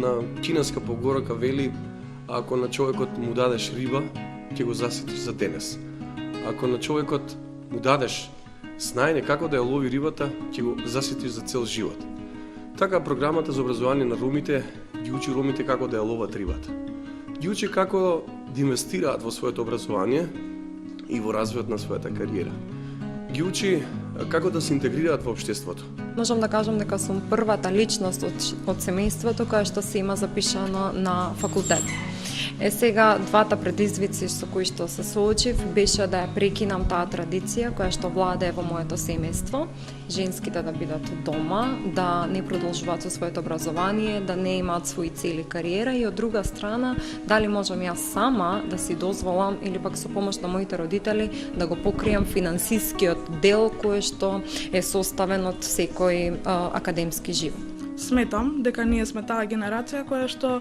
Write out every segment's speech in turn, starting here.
Една кинеска поговорака вели: ако на човекот му дадеш риба, ќе го засетиш за денес. Ако на човекот му дадеш знаење како да ја лови рибата, ќе го засетиш за цел живот. Така програмата за образование на ромите ги учи ромите како да ја ловат рибата. Ги учи како да инвестираат во своето образование и во развојот на својата кариера. Ги учи како да се интегрираат во општеството. Можам да кажам дека сум првата личност од семејството која што се има запишано на факултет. Сега, двата предизвици со кои што се соочив беше да ја прекинам таа традиција која што владее во моето семејство, женските да бидат дома, да не продолжуваат со своето образование, да не имаат свои цели кариера и од друга страна, дали можам јас сама да си дозволам или пак со помош на моите родители да го покријам финансискиот дел кој што е составен од секој академски живот. Сметам дека ние сме таа генерација која што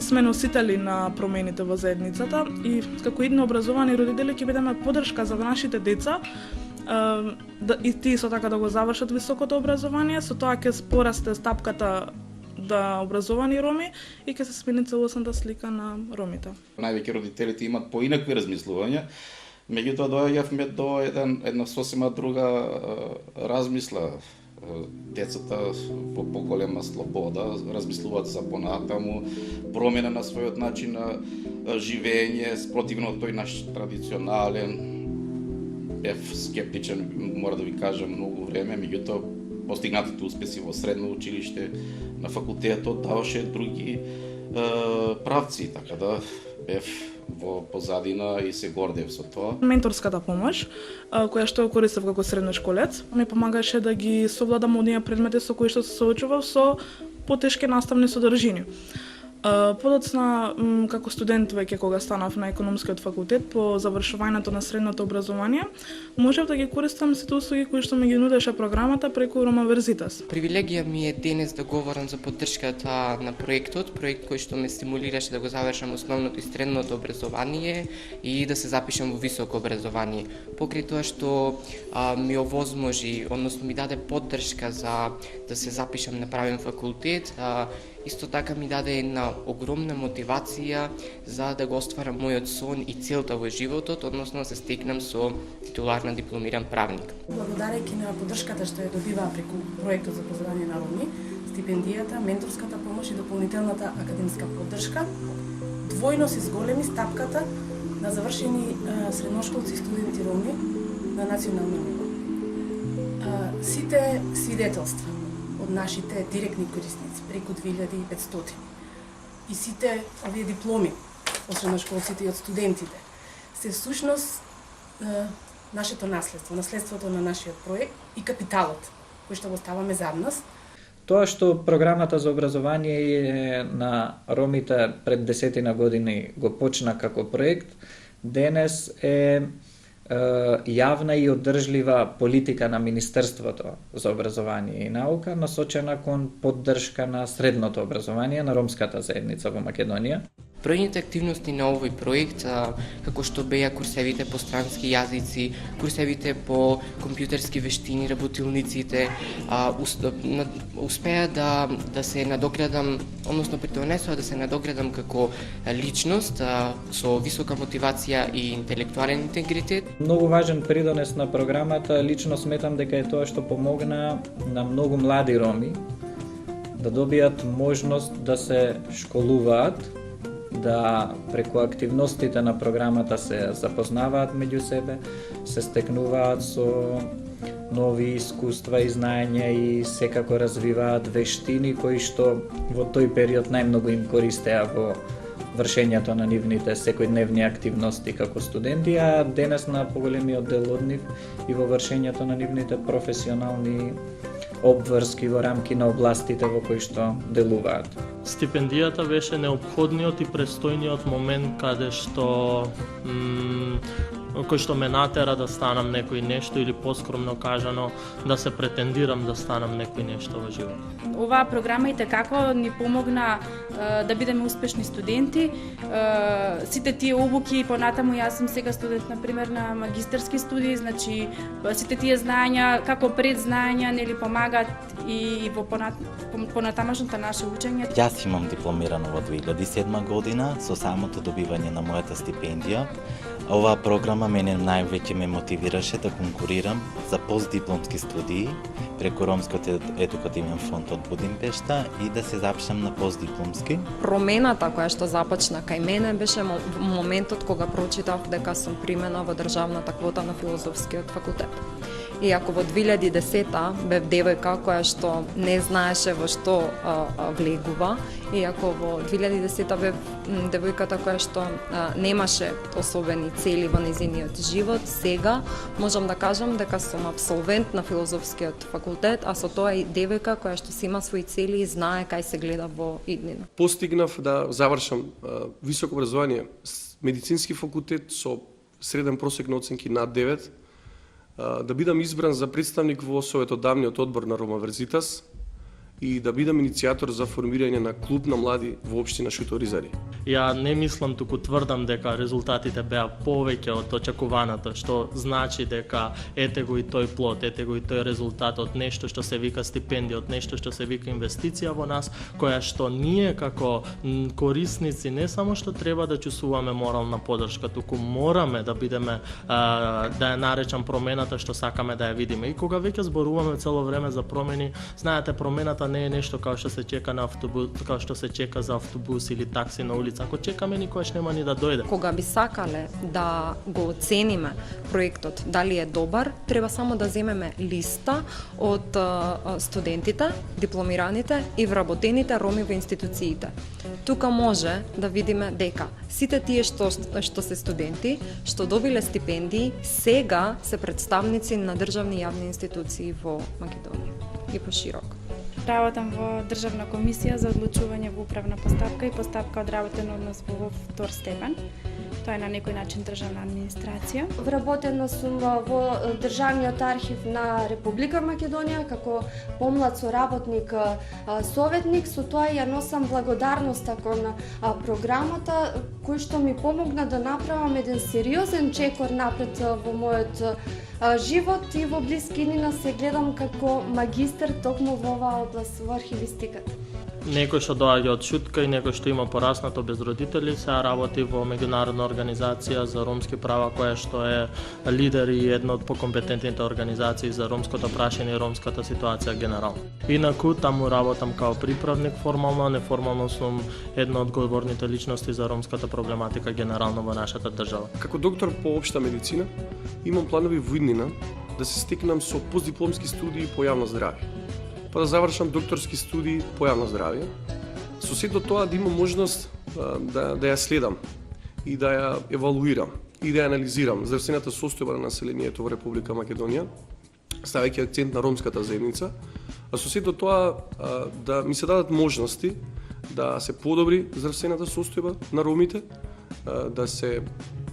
сме носители на промените во заедницата и како идни образовани родители ќе бидеме поддршка за нашите деца и тие со така да го завршат високото образование, со тоа ќе порасте стапката да образовани роми и ќе се смени целосната слика на ромите. Највеќе родителите имат поинакви размислувања, меѓутоа доаѓавме до една сосема друга размисла. Децата во поголема слобода размислуваат за понатаму, промена на својот начин на живење, спротивно тој наш традиционален. Бев скептичен, мора да ви кажам, многу време, меѓутоа постигнатите успеси во средно училиште, на факултетот даваше други правци, така да бев во позадина и се гордев со тоа. Менторската помош, која што користев како средношколец, ми помагаше да ги совладам оние предмети со кои што се соочував со потешки наставни содржини. Подоцна, како студент веќе кога станав на економскиот факултет по завршувањето на средното образование, можев да ги користам сите услуги кои што ми ги нудеше програмата преку Рома Верзитас. Привилегија ми е денес да говорам за поддршката на проект кој што ме стимулираше да го завршам основното и средното образование и да се запишам во високо образование. Покрај тоа што ми овозможи, односно ми даде поддршка за да се запишам на правен факултет, исто така ми даде една огромна мотивација за да го остварам мојот сон и целта во животот, односно да се стекнам со титуларна дипломиран правник. Благодарејќи на поддршката што ја добиваа преку проектот за образование на роми, стипендијата, менторската помош и дополнителната академска поддршка, двојно се зголеми стапката на завршени средношколци и студенти роми на национално ниво. Сите свидетелства од нашите директни корисници, преку 2500. И сите овие дипломи од средношколците и од студентите се всушност нашето наследство, наследството на нашиот проект и капиталот кој што го ставаме зад нас. Тоа што програмата за образование на ромите пред 10 години го почна како проект, денес е јавна и одржлива политика на Министерството за образование и наука насочена кон поддршка на средното образование на ромската заедница во Македонија. Бројните активности на овој проект, како што беа курсевите по странски јазици, курсевите по компјутерски вештини, работилниците, успеа да се надоградам, односно придонесоа да се надоградам како личност со висока мотивација и интелектуален интегритет. Многу важен придонес на програмата, лично сметам дека е тоа што помогна на многу млади роми да добијат можност да се школуваат, да преку активностите на програмата се запознаваат меѓу себе, се стекнуваат со нови искуства и знаења и секако развиваат вештини кои што во тој период најмногу им користеа во вршењето на нивните секојдневни активности како студенти, а денес на поголемиот дел од нив и во вршењето на нивните професионални обврски во рамки на областите во кои што делуваат. Стипендијата беше неопходниот и престојниот момент каде што кој што ме натера да станам некој нешто или поскромно кажано да се претендирам да станам некој нешто во живот. Оваа програма и како ни помогна да бидеме успешни студенти. Сите тие обуки, понатаму јас сум сега студент на пример на магистарски студии, значи сите тие знаења, како предзнаења, нели помагаат и во понатамошното наше учење. Јас имам дипломирано во 2007 година со самото добивање на мојата стипендија. Оваа програма мене највеќе ме мотивираше да конкурирам за постдипломски студии преку Ромскиот едукативен фонд од Будимпешта и да се запишам на постдипломски. Промената која што започна кај мене беше моментот кога прочитав дека сум примена во државната квота на филозофскиот факултет. И ако во 2010-та бев девојка која што не знаеше во што влегува, и ако во 2010-та бев девојката која што немаше особени цели во нејзиниот живот, сега можам да кажам дека сум апсолвент на филозофскиот факултет, а со тоа и девојка која што си има своји цели и знае кај се гледа во иднина. Постигнав да завршам високо образование, медицински факултет со среден просек на оценки над 9, да бидам избран за представник во Советодавниот одбор на Ромаверзитас и да бидам иницијатор за формирање на клуб на млади во општина Шуторизари. Ја не мислам, туку тврдам дека резултатите беа повеќе од очекуваното, што значи дека ете го и тој плод, ете го и тој резултат од нешто што се вика стипендија, од нешто што се вика инвестиција во нас, која што ние како корисници не само што треба да чувствуваме морална поддршка, туку мораме да бидеме, да ја наречам промената што сакаме да ја видиме. И кога веќе зборуваме цело време за промени, знаете, промената не е нешто како што се чека на автобус, како што се чека за автобус или такси на улица. Ако чекаме, никогаш нема ни да дојде. Кога би сакале да го оцениме проектот дали е добар, треба само да земеме листа од студентите, дипломираните и вработените роми во институциите. Тука може да видиме дека сите тие што се студенти, што добиле стипендии, сега се представници на државни јавни институции во Македонија и пошироко. Работам во Државна комисија за одлучување во управна постапка и постапка од работен однос во втор степен. Тоа е на некој начин државна администрација. Вработена сум во Државниот архив на Република Македонија како помлад соработник советник, со тоа ја носам благодарноста кон програмата кој што ми помогна да направам еден сериозен чекор напред во мојот живот и во блиски иднина се гледам како магистер токму во оваа област, во архивистиката. Некој што доаѓа од Шутка и некој што има пораснато без родители, сега работи во меѓународна организација за ромски права, која што е лидер и една од покомпетентните организации за ромското прашање и ромската ситуација генерално. Инаку таму работам као приправник формално, неформално сум една од говорните личности за ромската проблематика генерално во нашата држава. Како доктор по општа медицина, имам планови во иднина да се стекнам со постдипломски студии по јавно здравје, па да завршам докторски студии по јавно здравје. Со сето тоа да имам можност да ја следам и да ја евалуирам и да ја анализирам здравствената состојба на населението во Република Македонија, ставајќи акцент на ромската заедница, а со сето тоа да ми се дадат можности да се подобри здравствената состојба на ромите, да се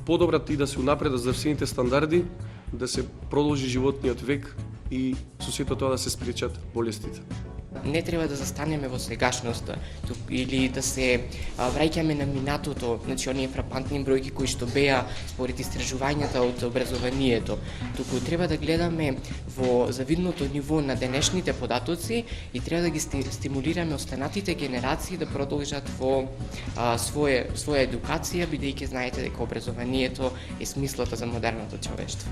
подобрат и да се унапредат здравствените стандарди, да се продолжи животниот век и со сето тоа да се спречат болестите. Не треба да застанеме во сегашноста или да се враќаме на минатото, значи оние фрапантни бројки кои што беа според истражувањата од образованието. Туку треба да гледаме во завидното ниво на денешните податоци и треба да ги стимулираме останатите генерации да продолжат во своја едукација, бидејќи знаете дека образованието е смислата за модерното човештво.